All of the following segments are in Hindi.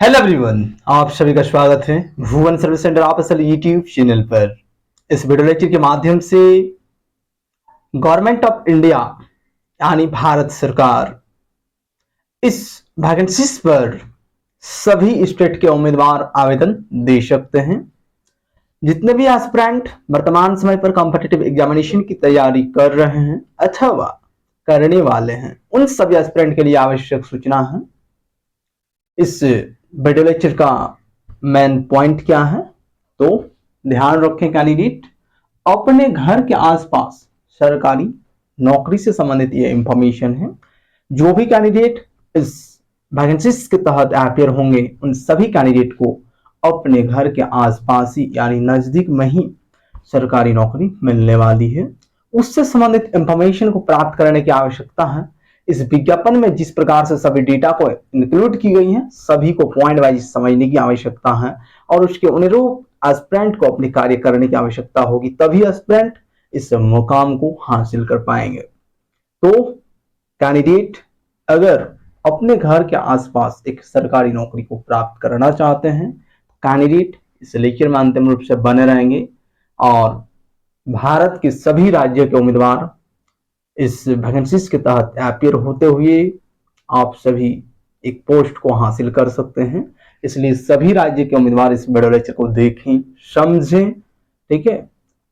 हेलो एवरीवन, आप सभी का स्वागत है Bhuvan service centre official YouTube channel पर। इस वीडियो लेक्चर के माध्यम से गवर्नमेंट ऑफ इंडिया यानी भारत सरकार इस वैकेंसीज पर सभी स्टेट के उम्मीदवार आवेदन दे सकते हैं। जितने भी एस्पिरेंट वर्तमान समय पर कॉम्पिटिटिव एग्जामिनेशन की तैयारी कर रहे हैं अथवा करने वाले हैं, उन सभी एस्पिरेंट के लिए आवश्यक सूचना है। इस वीडियो लेक्चर का मेन पॉइंट क्या है, तो ध्यान रखें कैंडिडेट अपने घर के आसपास सरकारी नौकरी से संबंधित ये इंफॉर्मेशन है। जो भी कैंडिडेट इस वैकेंसीज के तहत अपियर होंगे उन सभी कैंडिडेट को अपने घर के आसपास ही यानी नजदीक में ही सरकारी नौकरी मिलने वाली है। उससे संबंधित इंफॉर्मेशन को प्राप्त करने की आवश्यकता है। इस विज्ञापन में जिस प्रकार से सभी डेटा को इंक्लूड की गई है, सभी को पॉइंट वाइज समझने की आवश्यकता है और उसके अनुरूप एस्पिरेंट को अपने कार्य करने की आवश्यकता होगी, तभी एस्पिरेंट इस मुकाम को हासिल कर पाएंगे। तो कैंडिडेट अगर अपने घर के आसपास एक सरकारी नौकरी को प्राप्त करना चाहते हैं, कैंडिडेट इस लेक्चर में अंतिम रूप से बने रहेंगे और भारत के सभी राज्यों के उम्मीदवार इस वैकेंसीज के तहत अपियर होते हुए आप सभी एक पोस्ट को हासिल कर सकते हैं। इसलिए सभी राज्य के उम्मीदवार इस वीडियो लेक्चर को देखें, समझें। ठीक है,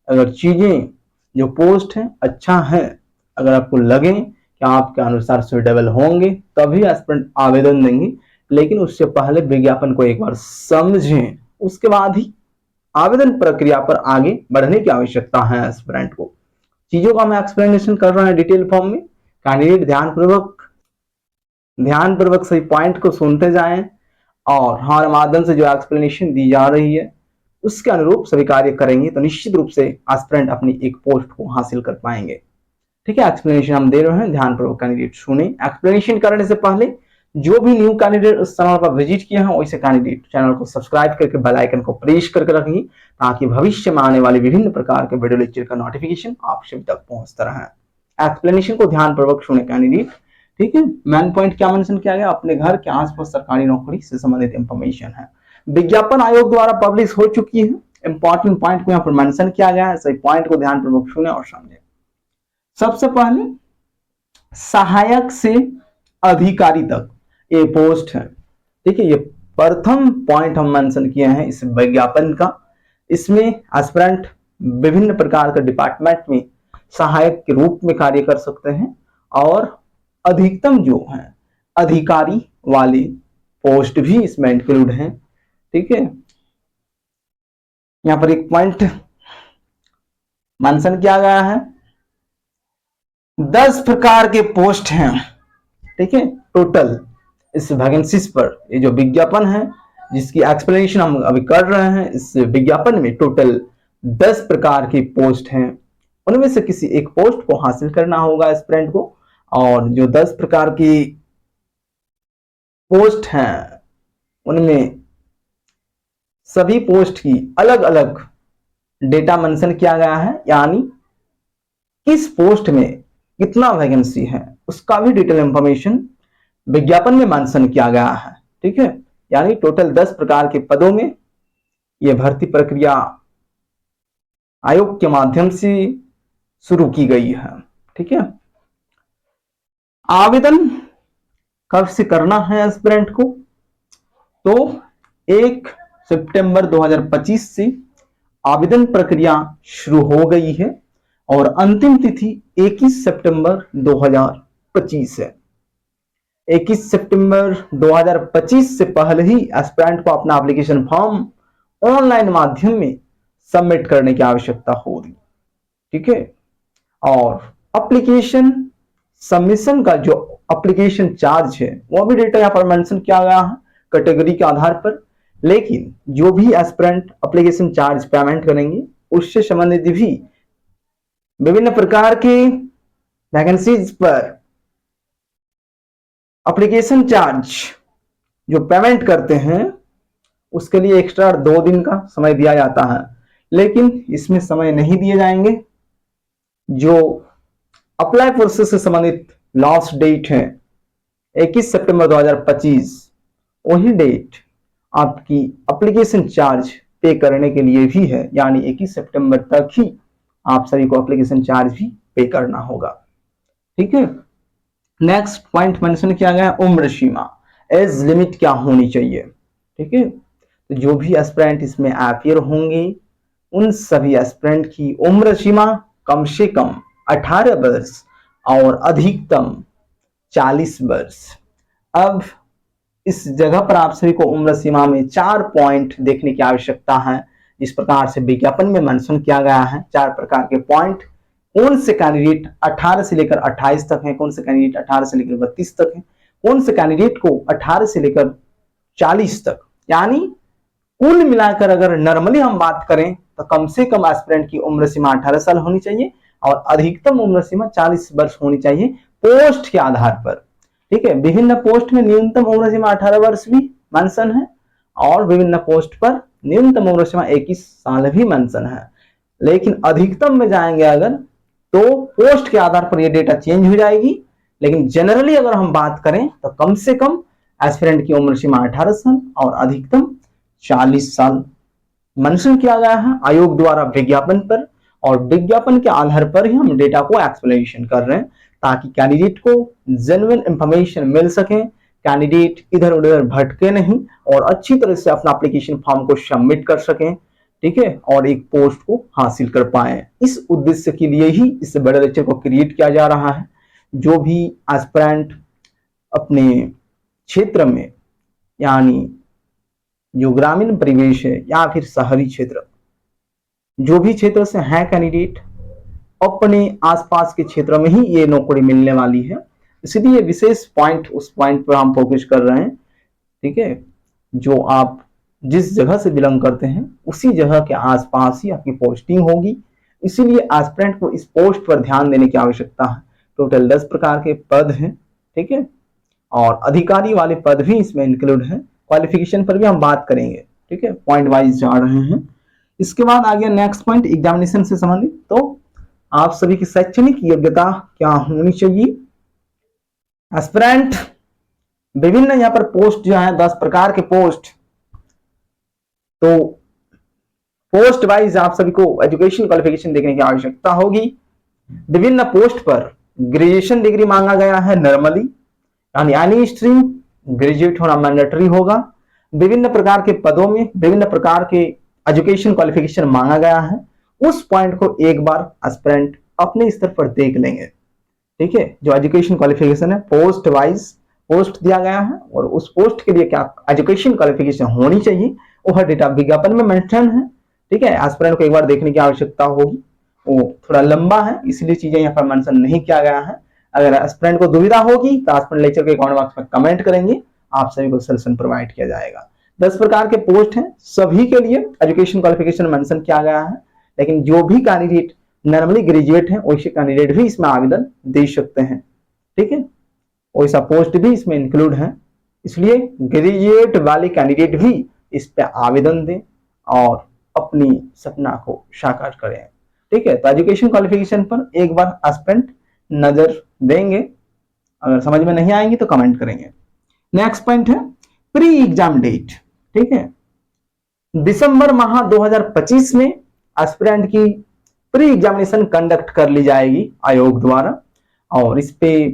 अगर चीजें जो पोस्ट है अच्छा है, अगर आपको लगे कि आपके अनुसार सुटेबल होंगे तभी एस्पिरेंट आवेदन देंगे, लेकिन उससे पहले विज्ञापन को एक बार समझें, उसके बाद ही आवेदन प्रक्रिया पर आगे बढ़ने की आवश्यकता है एस्पिरेंट को। चीजों का मैं एक्सप्लेनेशन कर रहा हूं डिटेल फॉर्म में। कैंडिडेट ध्यानपूर्वक सही पॉइंट को सुनते जाएं और हमारे माध्यम से जो एक्सप्लेनेशन दी जा रही है उसके अनुरूप सभी कार्य करेंगे तो निश्चित रूप से एस्पिरेंट अपनी एक पोस्ट को हासिल कर पाएंगे। ठीक है, एक्सप्लेनेशन हम दे रहे हैं, ध्यानपूर्वक कैंडिडेट सुने। एक्सप्लेनेशन करने से पहले जो भी न्यू कैंडिडेट उस चैनल पर विजिट किया है वैसे कैंडिडेट चैनल को सब्सक्राइब करके बेल आइकन को प्रेस करके रखेंगे ताकि भविष्य में आने वाले विभिन्न प्रकार के वीडियो लेक्चर का नोटिफिकेशन आप सभी तक पहुंचता रहे। एक्सप्लेनेशन को ध्यानपूर्वक सुने कैंडिडेट। ठीक है, मेन पॉइंट क्या मेंशन किया गया, अपने घर के आसपास सरकारी नौकरी से संबंधित इंफॉर्मेशन है। विज्ञापन आयोग द्वारा पब्लिश हो चुकी है। इंपॉर्टेंट पॉइंट को यहाँ पर मेंशन किया गया है, सही पॉइंट को ध्यानपूर्वक सुने और समझे। सबसे पहले सहायक से अधिकारी तक ये पोस्ट है। ठीक है, ये प्रथम पॉइंट हम मेंशन किए हैं इस विज्ञापन का। इसमें एस्पिरेंट विभिन्न प्रकार के डिपार्टमेंट में सहायक के रूप में कार्य कर सकते हैं और अधिकतम जो है अधिकारी वाली पोस्ट भी इसमें इंक्लूड है। ठीक है, यहां पर एक पॉइंट मेंशन किया गया है, 10 प्रकार के पोस्ट हैं। ठीक है, टोटल इस वैकेंसीज पर ये जो विज्ञापन है जिसकी एक्सप्लेनेशन हम अभी कर रहे हैं, इस विज्ञापन में टोटल 10 प्रकार की पोस्ट हैं। उनमें से किसी एक पोस्ट को हासिल करना होगा एस्पिरेंट को और जो 10 प्रकार की पोस्ट हैं उनमें सभी पोस्ट की अलग अलग डेटा मेंशन किया गया है, यानी किस पोस्ट में कितना वैकेंसी है उसका भी डिटेल इंफॉर्मेशन विज्ञापन में मेंशन किया गया है। ठीक है, यानी टोटल 10 प्रकार के पदों में यह भर्ती प्रक्रिया आयोग के माध्यम से शुरू की गई है। ठीक है, आवेदन कब से करना है एस्पिरेंट को, तो 1 सितंबर 2025 से आवेदन प्रक्रिया शुरू हो गई है और अंतिम तिथि 21 सितंबर 2025 है। 21 सितंबर 2025 से पहले ही एस्पिरेंट को अपना एप्लीकेशन फॉर्म ऑनलाइन माध्यम में सबमिट करने की आवश्यकता होगी। ठीक है, और एप्लीकेशन सबमिशन का जो एप्लीकेशन चार्ज है वो भी डेटा यहाँ पर मेंशन किया गया है कैटेगरी के आधार पर, लेकिन जो भी एस्पिरेंट एप्लीकेशन चार्ज पेमेंट करेंगे उससे संबंधित भी विभिन्न प्रकार के वैकेंसीज पर एप्लीकेशन चार्ज जो पेमेंट करते हैं उसके लिए एक्स्ट्रा 2 दिन का समय दिया जाता है, लेकिन इसमें समय नहीं दिए जाएंगे। जो अप्लाई प्रोसेस से संबंधित लास्ट डेट है 21 सितंबर 2025, वही डेट आपकी एप्लीकेशन चार्ज पे करने के लिए भी है, यानी 21 सितंबर तक ही आप सभी को एप्लीकेशन चार्ज भी पे करना होगा। ठीक है, नेक्स्ट पॉइंट मेंशन किया गया है उम्र सीमा, एज लिमिट क्या होनी चाहिए। ठीक है, तो जो भी एस्पिरेंट इसमें अपीयर होंगे उन सभी एस्पिरेंट की उम्र सीमा कम से कम 18 वर्ष और अधिकतम 40 वर्ष। अब इस जगह पर आप सभी को उम्र सीमा में 4 पॉइंट देखने की आवश्यकता है, जिस प्रकार से विज्ञापन में मेंशन किया गया है। 4 प्रकार के पॉइंट, कौन से कैंडिडेट 18 से लेकर 28 तक है, कौन से कैंडिडेट 18 से लेकर 32 तक है, कौन से कैंडिडेट को 18 से लेकर 40 तक, यानी कुल मिलाकर अगर नॉर्मली हम बात करें तो कम से कम एस्पिरेंट की उम्र सीमा 18 साल होनी चाहिए और अधिकतम उम्र सीमा 40 वर्ष होनी चाहिए पोस्ट के आधार पर। ठीक है, विभिन्न पोस्ट में न्यूनतम उम्र सीमा 18 वर्ष भी मेंशन है और विभिन्न पोस्ट पर न्यूनतम उम्र सीमा 21 साल भी मेंशन है, लेकिन अधिकतम में जाएंगे अगर तो पोस्ट के आधार पर यह डेटा चेंज हो जाएगी। लेकिन जनरली अगर हम बात करें तो कम से कम एस्पिरेंट की उम्र सीमा 18 साल और अधिकतम 40 साल मेंशन किया गया है आयोग द्वारा विज्ञापन पर, और विज्ञापन के आधार पर ही हम डेटा को एक्सप्लेनेशन कर रहे हैं ताकि कैंडिडेट को जेन्युइन इंफॉर्मेशन मिल सके, कैंडिडेट इधर उधर भटके नहीं और अच्छी तरह से अपना एप्लीकेशन फॉर्म को सबमिट कर सकें। ठीक है, और एक पोस्ट को हासिल कर पाए। इस उद्देश्य के लिए ही इस बड़े लेक्चर को क्रिएट किया जा रहा है। जो भी एस्पिरेंट अपने क्षेत्र में, यानी जो ग्रामीण परिवेश है या फिर शहरी क्षेत्र, जो भी क्षेत्र से है कैंडिडेट, अपने आसपास के क्षेत्र में ही ये नौकरी मिलने वाली है, इसलिए विशेष पॉइंट उस पॉइंट पर हम फोकस कर रहे हैं। ठीक है, जो आप जिस जगह से बिलोंग करते हैं उसी जगह के आसपास ही आपकी पोस्टिंग होगी, इसीलिए एस्पिरेंट को इस पोस्ट पर ध्यान देने की आवश्यकता है। टोटल 10 प्रकार के पद हैं। ठीक है, और अधिकारी वाले पद भी इसमें इंक्लूड हैं। क्वालिफिकेशन पर भी हम बात करेंगे। ठीक है, पॉइंट वाइज जा रहे हैं। इसके बाद आ गया नेक्स्ट पॉइंट एग्जामिनेशन से संबंधित। तो आप सभी की शैक्षणिक योग्यता क्या होनी चाहिए। एस्पिरेंट विभिन्न यहाँ पर पोस्ट जो है 10 प्रकार के पोस्ट, तो पोस्ट वाइज आप सभी को एजुकेशन क्वालिफिकेशन देखने की आवश्यकता होगी। विभिन्न पोस्ट पर ग्रेजुएशन डिग्री मांगा गया है नॉर्मली, यानी एनी स्ट्रीम ग्रेजुएट होना मैंडेटरी होगा। विभिन्न प्रकार के पदों में विभिन्न प्रकार के एजुकेशन क्वालिफिकेशन मांगा गया है। उस पॉइंट को एक बार एस्पिरेंट अपने स्तर पर देख लेंगे। ठीक है, जो एजुकेशन क्वालिफिकेशन है पोस्ट वाइज पोस्ट दिया गया है और उस पोस्ट के लिए क्या एजुकेशन क्वालिफिकेशन होनी चाहिए वह डेटा विज्ञापन में मेंशन है। ठीक है, एस्पिरेंट को एक बार देखने की आवश्यकता होगी। वो थोड़ा लंबा है इसलिए चीजें यहाँ पर मेंशन नहीं किया गया है। अगर एस्पिरेंट को दुविधा होगी तो एस्पिरेंट लेक्चर के कमेंट बॉक्स में कमेंट करेंगे, आप सभी को सॉल्यूशन प्रोवाइड किया जाएगा। 10 प्रकार के पोस्ट हैं, सभी के लिए एजुकेशन क्वालिफिकेशन मेंशन किया गया है, लेकिन जो भी कैंडिडेट नॉर्मली ग्रेजुएट हैं वैसे कैंडिडेट भी इसमें आवेदन दे सकते हैं। ठीक है, वैसा पोस्ट भी इसमें इंक्लूड है, इसलिए ग्रेजुएट वाले कैंडिडेट भी इस पे आवेदन दें और अपनी सपना को साकार करें। ठीक है, तो एजुकेशन क्वालिफिकेशन पर एक बार एस्पिरेंट नजर देंगे, अगर समझ में नहीं आएंगी तो कमेंट करेंगे। नेक्स्ट पॉइंट है प्री एग्जाम डेट। ठीक है, दिसंबर माह 2025 में एस्पिरेंट की प्री एग्जामिनेशन कंडक्ट कर ली जाएगी आयोग द्वारा, और इस पे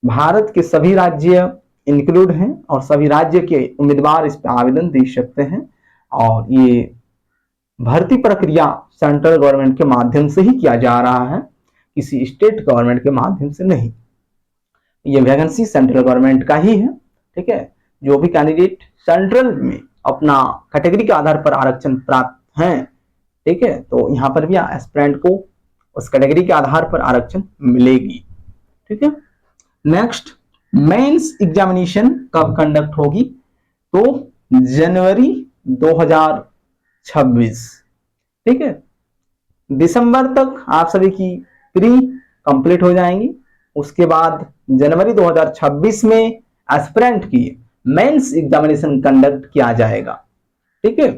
भारत के सभी राज्य इंक्लूड हैं और सभी राज्य के उम्मीदवार इस पे आवेदन दे सकते हैं। और ये भर्ती प्रक्रिया सेंट्रल गवर्नमेंट के माध्यम से ही किया जा रहा है, किसी स्टेट गवर्नमेंट के माध्यम से नहीं। ये वैकेंसी सेंट्रल गवर्नमेंट का ही है। ठीक है, जो भी कैंडिडेट सेंट्रल में अपना कैटेगरी के आधार पर आरक्षण प्राप्त हैं, ठीक है, तो यहाँ पर भी एस्पिरेंट को उस कैटेगरी के आधार पर आरक्षण मिलेगी। ठीक है, नेक्स्ट मेंस एग्जामिनेशन कब कंडक्ट होगी, तो जनवरी 2026। ठीक है, दिसंबर तक आप सभी की प्री कंप्लीट हो जाएंगी, उसके बाद जनवरी 2026 में एस्पिरेंट की मेंस एग्जामिनेशन कंडक्ट किया जाएगा। ठीक है,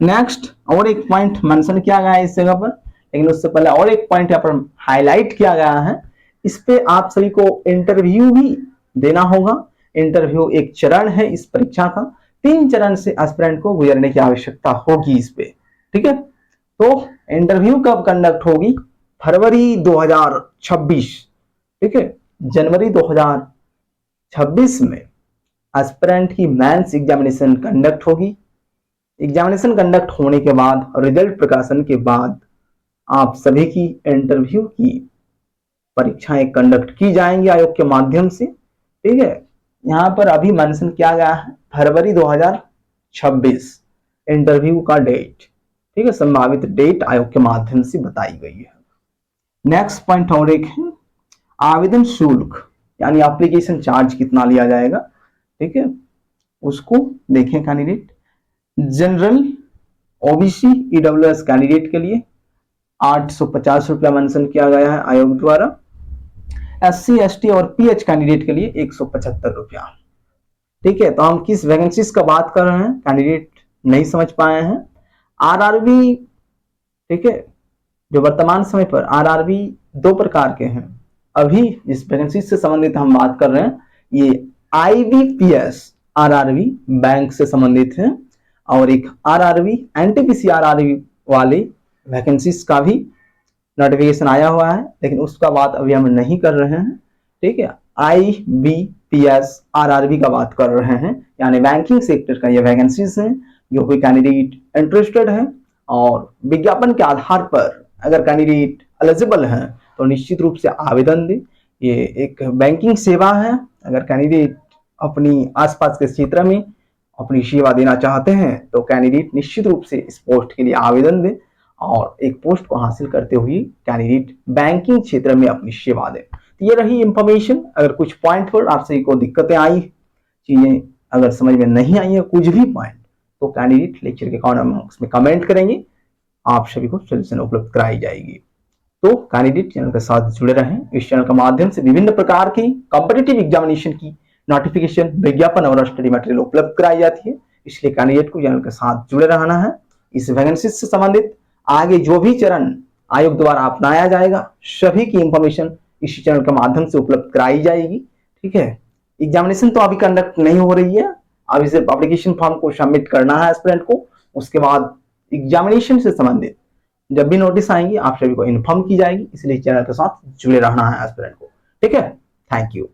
नेक्स्ट और एक पॉइंट मेंशन किया गया है इस जगह पर, लेकिन उससे पहले और एक पॉइंट यहाँ पर हाईलाइट किया गया है। इस पे आप सभी को इंटरव्यू भी देना होगा। इंटरव्यू एक चरण है इस परीक्षा का, 3 चरण से एस्पिरेंट को गुजरने की आवश्यकता होगी इस पे। ठीक है, तो इंटरव्यू कब कंडक्ट होगी? फरवरी 2026। ठीक है, जनवरी 2026 में एस्पिरेंट की मेंस एग्जामिनेशन कंडक्ट होगी। एग्जामिनेशन कंडक्ट होने के बाद और रिजल्ट प्रकाशन के बाद आप सभी की इंटरव्यू की परीक्षाएं कंडक्ट की जाएंगी आयोग के माध्यम से। ठीक है, यहां पर अभी मेंशन किया गया है फरवरी 2026 इंटरव्यू का डेट। ठीक है, संभावित डेट आयोग के माध्यम से बताई गई है। नेक्स्ट पॉइंट और एक है आवेदन शुल्क, यानी एप्लीकेशन चार्ज कितना लिया जाएगा। ठीक है, उसको देखें। Candidate general, OBC, EWS candidate के लिए 850 रुपया मेंशन किया गया है आयोग द्वारा। एससी, एसटी और पीएच कैंडिडेट के लिए 175 रुपया। ठीक है, तो हम किस वैकेंसीज का बात कर रहे हैं, कैंडिडेट नहीं समझ पाए हैं। आरआरबी, ठीक है, जो वर्तमान समय पर आरआरबी 2 प्रकार के हैं। अभी जिस वैकेंसी से संबंधित हम बात कर रहे हैं ये आईबीपीएस आरआरबी बैंक से संबंधित है, और एक आरआरबी एनटीपीसी आरआरबी वाली वैकेंसीज का भी नोटिफिकेशन आया हुआ है, लेकिन उसका बात अभी हम नहीं कर रहे हैं। ठीक है, आईबीपीएस आरआरबी का बात कर रहे हैं, यानी बैंकिंग सेक्टर का ये वैकेंसीज हैं। जो कोई कैंडिडेट इंटरेस्टेड है और विज्ञापन के आधार पर अगर कैंडिडेट एलिजिबल हैं तो निश्चित रूप से आवेदन दें। ये एक बैंकिंग सेवा है। अगर कैंडिडेट अपनी आसपास के क्षेत्र में अपनी सेवा देना चाहते हैं तो कैंडिडेट निश्चित रूप से इस पोस्ट के लिए आवेदन दें और एक पोस्ट को हासिल करते हुए कैंडिडेट बैंकिंग क्षेत्र में अपनी सेवा दें। तो ये रही इंफॉर्मेशन। अगर कुछ पॉइंट पर आप सभी को दिक्कतें आई, चीजें अगर समझ में नहीं आई है कुछ भी पॉइंट, तो कैंडिडेट लेक्चर के कमेंट बॉक्स में कमेंट करेंगे, आप सभी को सोल्यूशन उपलब्ध कराई जाएगी। तो कैंडिडेट चैनल के साथ जुड़े रहें। इस चैनल के माध्यम से विभिन्न प्रकार की कॉम्पिटिटिव एग्जामिनेशन की नोटिफिकेशन, विज्ञापन और स्टडी मटेरियल उपलब्ध कराई जाती है, इसलिए कैंडिडेट को चैनल के साथ जुड़े रहना है। इस वैकेंसी से संबंधित आगे जो भी चरण आयोग द्वारा अपनाया जाएगा सभी की इंफॉर्मेशन इसी चैनल के माध्यम से उपलब्ध कराई जाएगी। ठीक है, एग्जामिनेशन तो अभी कंडक्ट नहीं हो रही है, अभी सिर्फ एप्लीकेशन फॉर्म को सबमिट करना है एस्पिरेंट को। उसके बाद एग्जामिनेशन से संबंधित जब भी नोटिस आएंगी आप सभी को इन्फॉर्म की जाएगी, इसलिए चैनल के साथ जुड़े रहना है एस्पिरेंट को। ठीक है, थैंक यू।